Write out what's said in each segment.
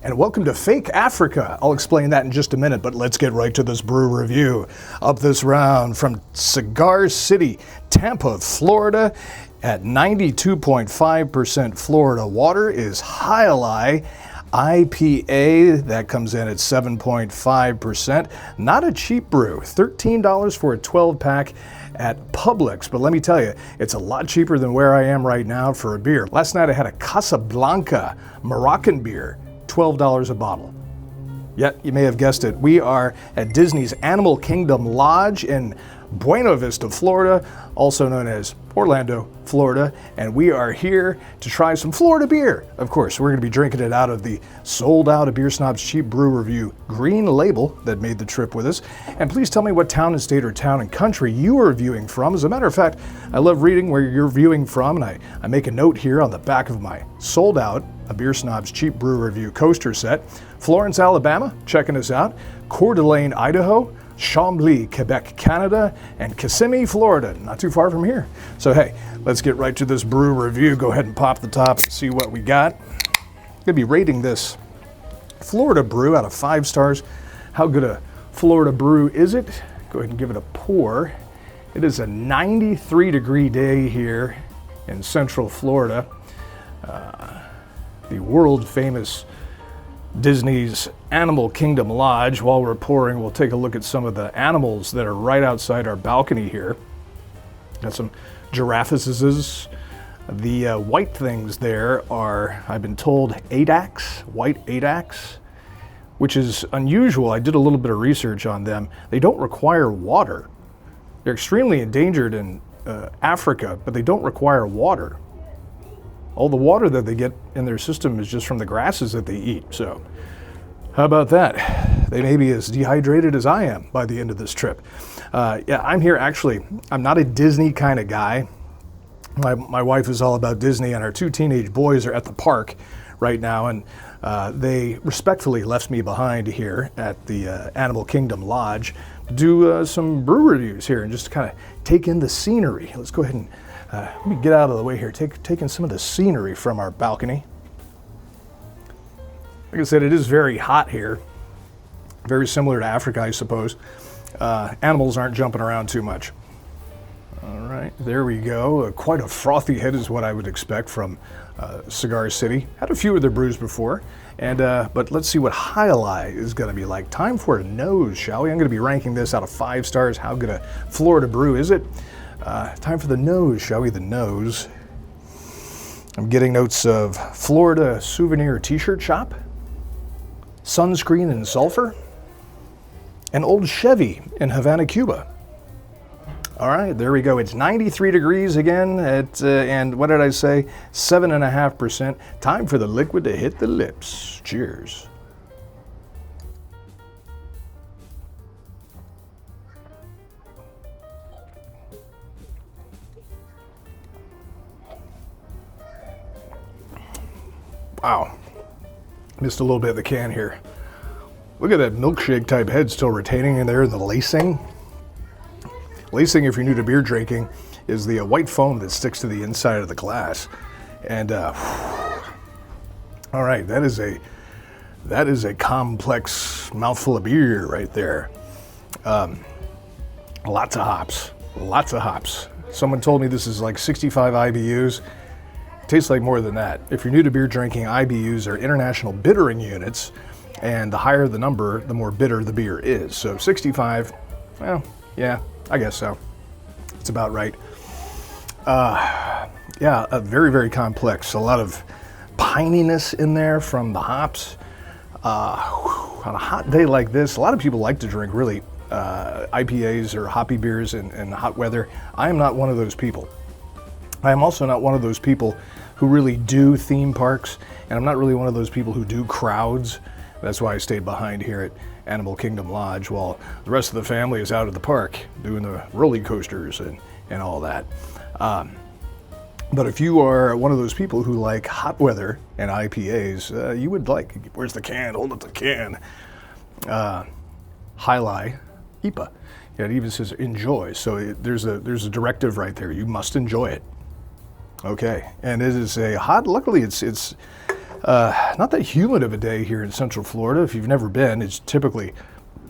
and welcome to Fake Africa. I'll explain that in just a minute, but let's get right to this brew review. Up this round from Cigar City, Tampa, Florida, at 92.5% Florida water is Jai Alai IPA. That comes in at 7.5%. Not a cheap brew, $13 for a 12-pack at Publix, but let me tell you, it's a lot cheaper than where I am right now for a beer. Last night I had a Casablanca Moroccan beer, $12 a bottle. Yet, you may have guessed it, we are at Disney's Animal Kingdom Lodge in Buena Vista, Florida, also known as Orlando, Florida, and we are here to try some Florida beer. Of course, we're going to be drinking it out of the sold out of Beer Snob's Cheap Brew Review green label that made the trip with us. And please tell me what town and state or town and country you are viewing from. As a matter of fact, I love reading where you're viewing from, and I make a note here on the back of my sold out a Beer Snob's Cheap Brew Review coaster set. Florence, Alabama, checking us out. Coeur d'Alene, Idaho. Chambly, Quebec, Canada, and Kissimmee, Florida, not too far from here. So hey, let's get right to this brew review. Go ahead and pop the top and see what we got. I'm gonna be rating this Florida brew out of 5 stars. How good a Florida brew is it? Go ahead and give it a pour. It is a 93-degree day here in Central Florida. The world famous Disney's Animal Kingdom Lodge. While we're pouring, we'll take a look at some of the animals that are right outside our balcony here. Got some giraffes. The white things there are, I've been told, Adax, white Adax, which is unusual. I did a little bit of research on them. They don't require water. They're extremely endangered in Africa, but they don't require water. All the water that they get in their system is just from the grasses that they eat. So how about that? They may be as dehydrated as I am by the end of this trip. Yeah, I'm here actually. I'm not a Disney kind of guy. My wife is all about Disney, and our 2 teenage boys are at the park right now, and they respectfully left me behind here at the Animal Kingdom Lodge to do some brew reviews here and just kind of take in the scenery. Let's go ahead and let me get out of the way here, take in some of the scenery from our balcony. Like I said, it is very hot here. Very similar to Africa, I suppose. Animals aren't jumping around too much. All right, there we go. Quite a frothy head is what I would expect from Cigar City. Had a few of their brews before, and but let's see what Jai Alai is going to be like. Time for a nose, shall we? I'm going to be ranking this out of 5 stars. How good a Florida brew is it? Time for the nose, shall we? The nose. I'm getting notes of Florida souvenir t-shirt shop, sunscreen and sulfur, and old Chevy in Havana, Cuba. All right, there we go. It's 93 degrees again at, and what did I say? 7.5%. Time for the liquid to hit the lips. Cheers. Wow, missed a little bit of the can here. Look at that milkshake type head still retaining in there, the lacing. Lacing, if you're new to beer drinking, is the white foam that sticks to the inside of the glass. And all right, that is a complex mouthful of beer right there. Lots of hops. Someone told me this is like 65 IBUs. Tastes like more than that. If you're new to beer drinking, IBUs are international bittering units, and the higher the number, the more bitter the beer is. So 65, well, yeah, I guess so. It's about right. Yeah, very, very complex. A lot of pininess in there from the hops. On a hot day like this, a lot of people like to drink really IPAs or hoppy beers in hot weather. I am not one of those people. I am also not one of those people who really do theme parks, and I'm not really one of those people who do crowds. That's why I stayed behind here at Animal Kingdom Lodge while the rest of the family is out at the park doing the roller coasters and all that. But if you are one of those people who like hot weather and IPAs, you would like, where's the can? Hold up the can. Jai Alai IPA. Yeah, it even says enjoy. So there's a directive right there. You must enjoy it. Okay, and it is a hot. Luckily, it's Not that humid of a day here in Central Florida. If you've never been, it's typically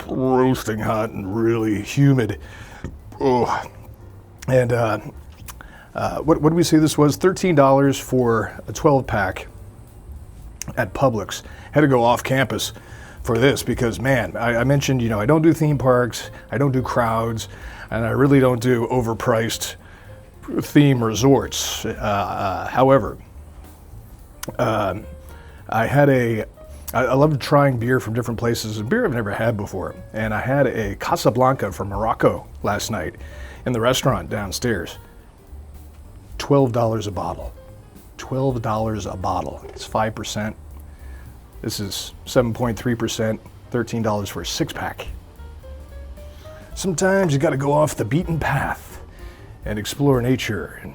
roasting hot and really humid. Oh, and what did we say this was? $13 for a 12-pack at Publix. Had to go off campus for this because, man, I mentioned, you know, I don't do theme parks, I don't do crowds, and I really don't do overpriced theme resorts. However, I love trying beer from different places, beer I've never had before. And I had a Casablanca from Morocco last night in the restaurant downstairs. $12 a bottle. $12 a bottle. It's 5%. This is 7.3%, $13 for a 6-pack. Sometimes you got to go off the beaten path and explore nature and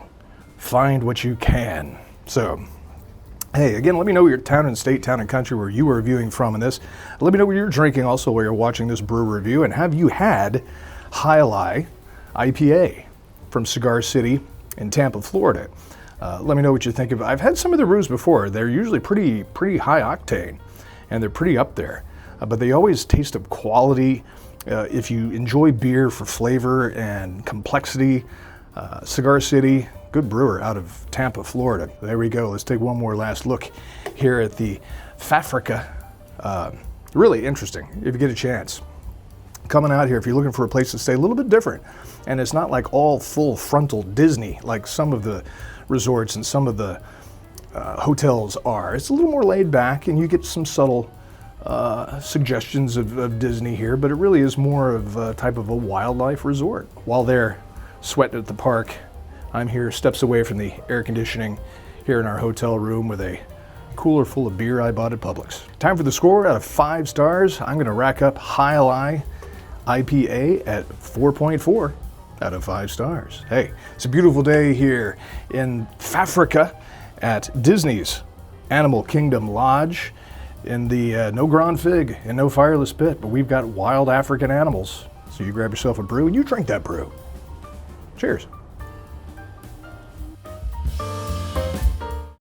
find what you can. So, hey, again, let me know your town and state, town and country where you are viewing from in this. Let me know what you're drinking also while you're watching this brew review. And have you had Jai Alai IPA from Cigar City in Tampa, Florida? Let me know what you think of it. I've had some of the brews before. They're usually pretty high octane, and they're pretty up there. But they always taste of quality. If you enjoy beer for flavor and complexity, Cigar City, good brewer out of Tampa, Florida. There we go. Let's take one more last look here at the Fafrica. Really interesting if you get a chance. Coming out here, if you're looking for a place to stay, a little bit different. And it's not like all full frontal Disney like some of the resorts and some of the hotels are. It's a little more laid back, and you get some subtle suggestions of Disney here, but it really is more of a type of a wildlife resort. While they're sweating at the park, I'm here steps away from the air conditioning here in our hotel room with a cooler full of beer I bought at Publix. Time for the score out of 5 stars. I'm going to rack up Jai Alai IPA at 4.4 out of 5 stars. Hey, it's a beautiful day here in Fafrica at Disney's Animal Kingdom Lodge in the no Grand Fig and no Fireless Pit, but we've got wild African animals. So you grab yourself a brew and you drink that brew. Cheers.